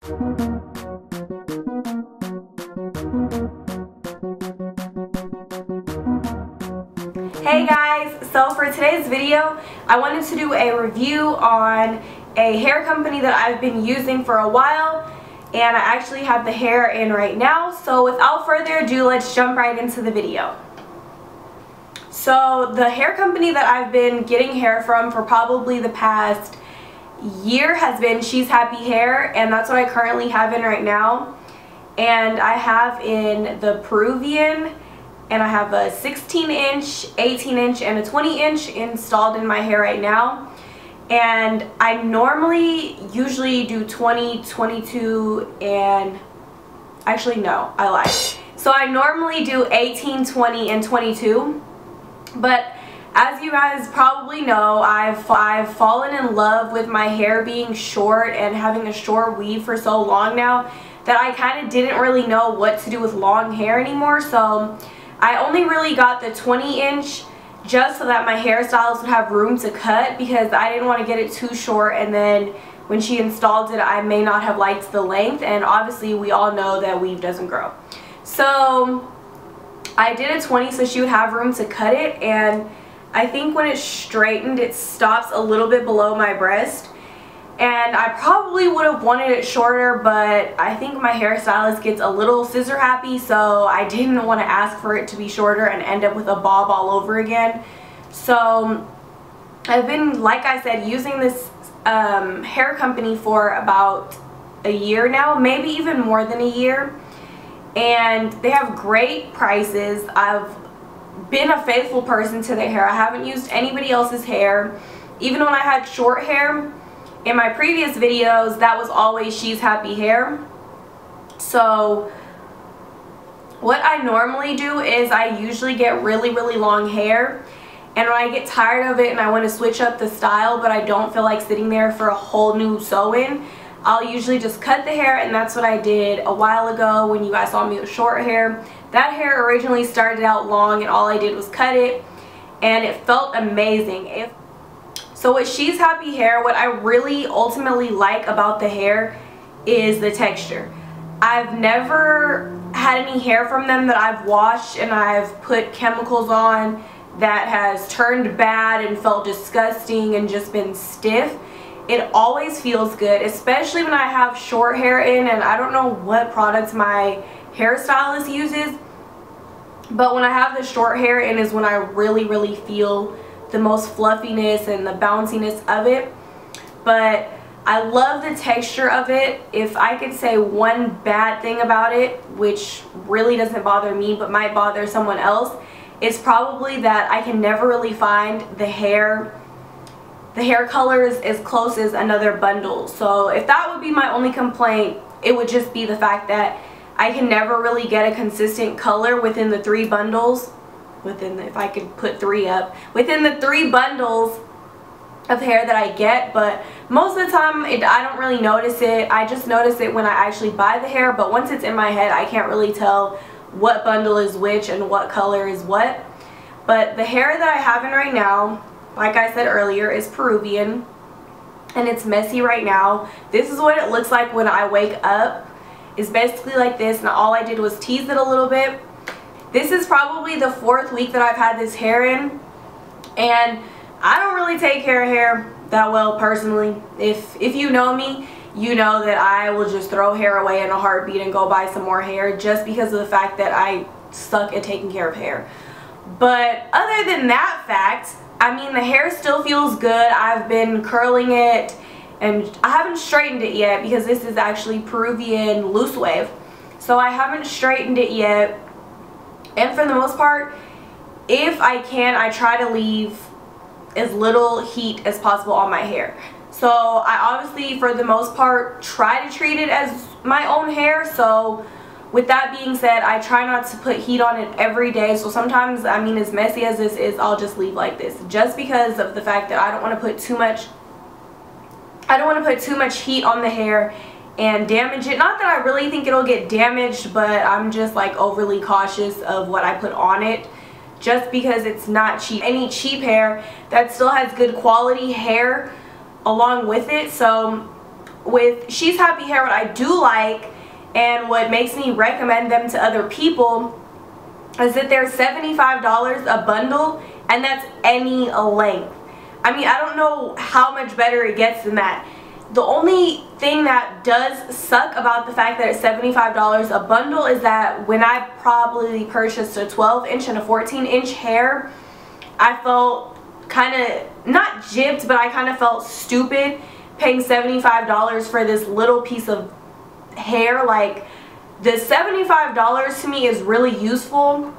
Hey guys, so for today's video I wanted to do a review on a hair company that I've been using for a while, and I actually have the hair in right now. So without further ado, let's jump right into the video. So the hair company that I've been getting hair from for probably the past year has been sheshappyhair, and that's what I currently have in right now. And I have in the Peruvian, and I have a 16-inch, 18-inch, and a 20-inch installed in my hair right now. And I usually do 20, 22, and actually no, I lied. So I normally do 18, 20, and 22. But as you guys probably know, I've fallen in love with my hair being short and having a short weave for so long now that I kind of didn't really know what to do with long hair anymore. So I only really got the 20-inch just so that my hairstylist would have room to cut, because I didn't want to get it too short and then when she installed it I may not have liked the length, and obviously we all know that weave doesn't grow. So I did a 20 so she would have room to cut it, and I think when it's straightened it stops a little bit below my breast. And I probably would have wanted it shorter, but I think my hairstylist gets a little scissor happy, so I didn't want to ask for it to be shorter and end up with a bob all over again. So I've been, like I said, using this hair company for about a year now, maybe even more than a year. And they have great prices. I've been a faithful person to their hair. I haven't used anybody else's hair. Even when I had short hair in my previous videos, that was always sheshappyhair. So what I normally do is I usually get really long hair, and when I get tired of it and I want to switch up the style but I don't feel like sitting there for a whole new sew-in, I'll usually just cut the hair. And that's what I did a while ago when you guys saw me with short hair. That hair originally started out long and all I did was cut it, and it felt amazing. So with sheshappyhair, what I really ultimately like about the hair is the texture. I've never had any hair from them that I've washed and I've put chemicals on that has turned bad and felt disgusting and just been stiff. It always feels good, especially when I have short hair in, and I don't know what products my hairstylist uses, but when I have the short hair in is when I really feel the most fluffiness and the bounciness of it. But I love the texture of it. If I could say one bad thing about it, which really doesn't bother me but might bother someone else, it's probably that I can never really find the hair colors as close as another bundle. So if that would be my only complaint, it would just be the fact that I can never really get a consistent color within the 3 bundles. If I could put 3 up, within the 3 bundles of hair that I get. But most of the time I don't really notice it. I just notice it when I actually buy the hair, but once it's in my head I can't really tell what bundle is which and what color is what. But the hair that I have in right now, like I said earlier, is Peruvian, and it's messy right now. This is what it looks like when I wake up. It's basically like this, and all I did was tease it a little bit. This is probably the 4th week that I've had this hair in, and I don't really take care of hair that well personally. If you know me, you know that I will just throw hair away in a heartbeat and go buy some more hair, just because of the fact that I suck at taking care of hair. But other than that fact, I mean, the hair still feels good. I've been curling it, and I haven't straightened it yet because this is actually Peruvian loose wave. So I haven't straightened it yet. And for the most part, if I can, I try to leave as little heat as possible on my hair. So I obviously, for the most part, try to treat it as my own hair. So with that being said, I try not to put heat on it every day. So sometimes, I mean, as messy as this is, I'll just leave like this, just because of the fact that I don't want to put too much heat on the hair and damage it. Not that I really think it'll get damaged, but I'm just like overly cautious of what I put on it, just because it's not cheap. Any cheap hair that still has good quality hair along with it. So with She's Happy Hair, what I do like and what makes me recommend them to other people is that they're $75 a bundle, and that's any length. I mean, I don't know how much better it gets than that. The only thing that does suck about the fact that it's $75 a bundle is that when I probably purchased a 12-inch and a 14-inch hair, I felt kind of, not gypped, but I kind of felt stupid paying $75 for this little piece of hair. Like, the $75 to me is really useful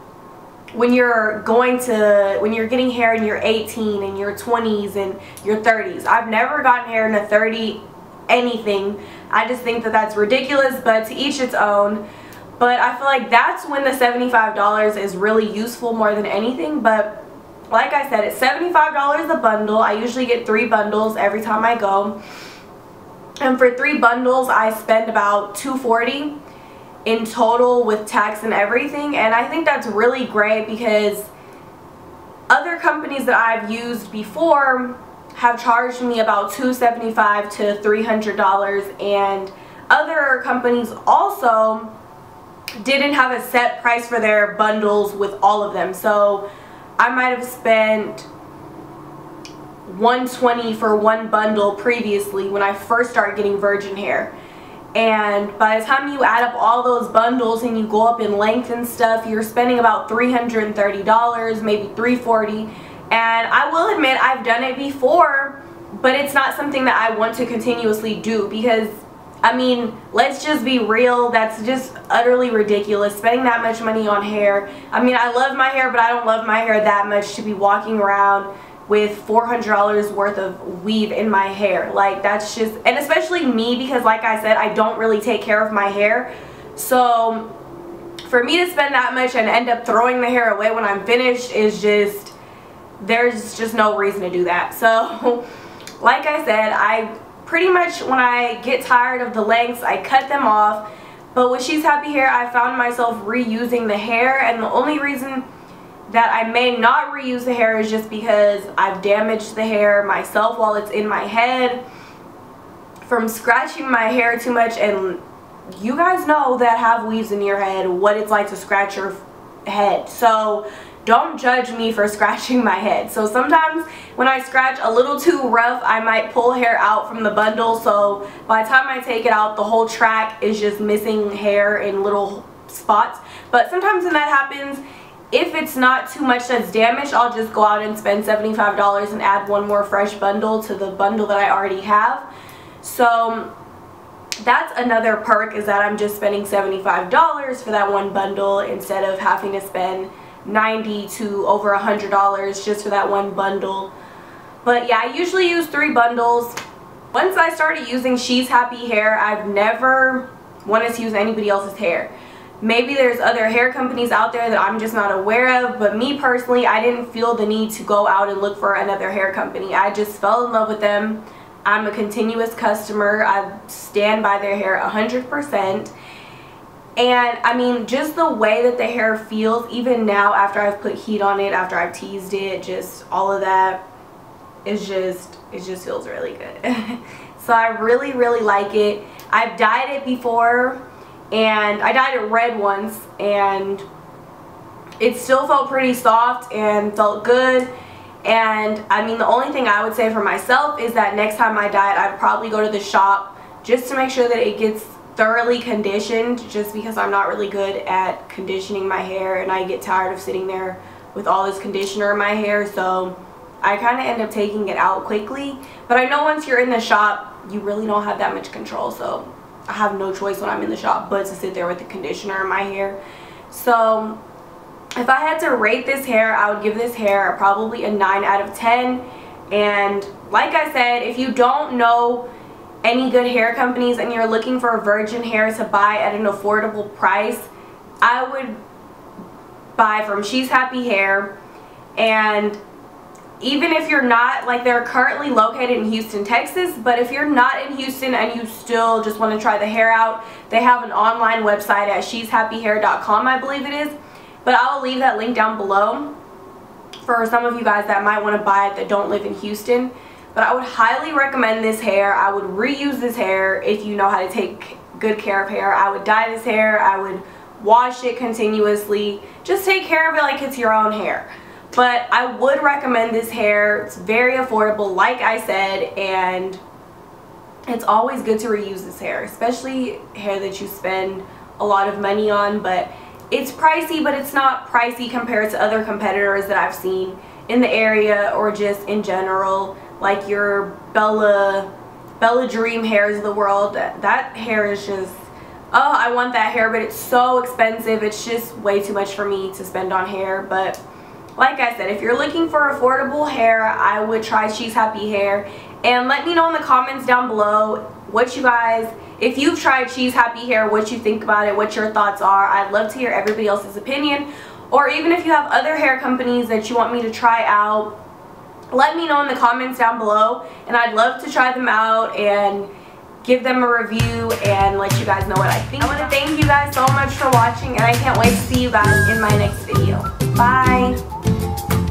when you're getting hair in your 18 and your 20s and your 30s. I've never gotten hair in a 30 anything. I just think that that's ridiculous, but to each its own. But I feel like that's when the $75 is really useful more than anything. But like I said, it's $75 a bundle. I usually get 3 bundles every time I go. And for 3 bundles, I spend about $240 in total with tax and everything. And I think that's really great because other companies that I've used before have charged me about $275 to $300, and other companies also didn't have a set price for their bundles with all of them. So I might have spent $120 for one bundle previously when I first started getting virgin hair. And by the time you add up all those bundles and you go up in length and stuff, you're spending about $330, maybe $340. And I will admit, I've done it before, but it's not something that I want to continuously do because, I mean, let's just be real, that's just utterly ridiculous, spending that much money on hair. I mean, I love my hair, but I don't love my hair that much to be walking around with $400 worth of weave in my hair. Like, that's just, and especially me, because like I said, I don't really take care of my hair. So for me to spend that much and end up throwing the hair away when I'm finished is just, there's just no reason to do that. So like I said, I pretty much, when I get tired of the lengths, I cut them off. But with She's Happy Hair, I found myself reusing the hair, and the only reason that I may not reuse the hair is just because I've damaged the hair myself while it's in my head from scratching my hair too much. And you guys know that have weaves in your head what it's like to scratch your head, so don't judge me for scratching my head. So sometimes when I scratch a little too rough, I might pull hair out from the bundle, so by the time I take it out, the whole track is just missing hair in little spots. But sometimes when that happens, if it's not too much that's damaged, I'll just go out and spend $75 and add one more fresh bundle to the bundle that I already have. So that's another perk, is that I'm just spending $75 for that one bundle instead of having to spend $90 to over $100 just for that one bundle. But yeah, I usually use 3 bundles. Once I started using She's Happy Hair, I've never wanted to use anybody else's hair. Maybe there's other hair companies out there that I'm just not aware of, but me personally, I didn't feel the need to go out and look for another hair company. I just fell in love with them. I'm a continuous customer. I stand by their hair 100%. And I mean, just the way that the hair feels, even now after I've put heat on it, after I've teased it, just all of that, it just feels really good. So I really, really like it. I've dyed it before, and I dyed it red once, and it still felt pretty soft and felt good. And I mean, the only thing I would say for myself is that next time I dye it, I'd probably go to the shop just to make sure that it gets thoroughly conditioned, just because I'm not really good at conditioning my hair and I get tired of sitting there with all this conditioner in my hair, so I kind of end up taking it out quickly. But I know once you're in the shop, you really don't have that much control, so I have no choice when I'm in the shop but to sit there with the conditioner in my hair. So if I had to rate this hair, I would give this hair probably a 9 out of 10. And like I said, if you don't know any good hair companies and you're looking for virgin hair to buy at an affordable price, I would buy from She's Happy Hair. And even if you're not, like, they're currently located in Houston, Texas, but if you're not in Houston and you still just want to try the hair out, they have an online website at sheshappyhair.com, I believe it is. But I'll leave that link down below for some of you guys that might want to buy it that don't live in Houston. but I would highly recommend this hair. I would reuse this hair if you know how to take good care of hair. I would dye this hair, I would wash it continuously. Just take care of it like it's your own hair. But I would recommend this hair. It's very affordable, like I said, and it's always good to reuse this hair, especially hair that you spend a lot of money on. But it's pricey, but it's not pricey compared to other competitors that I've seen in the area or just in general, like your Bella Dream hairs of the world. That hair is just, oh, I want that hair, but it's so expensive. It's just way too much for me to spend on hair. But like I said, if you're looking for affordable hair, I would try She's Happy Hair. And let me know in the comments down below what you guys, if you've tried She's Happy Hair, what you think about it, what your thoughts are. I'd love to hear everybody else's opinion. Or even if you have other hair companies that you want me to try out, let me know in the comments down below. And I'd love to try them out and give them a review and let you guys know what I think. I want to thank you guys so much for watching, and I can't wait to see you guys in my next video. Bye!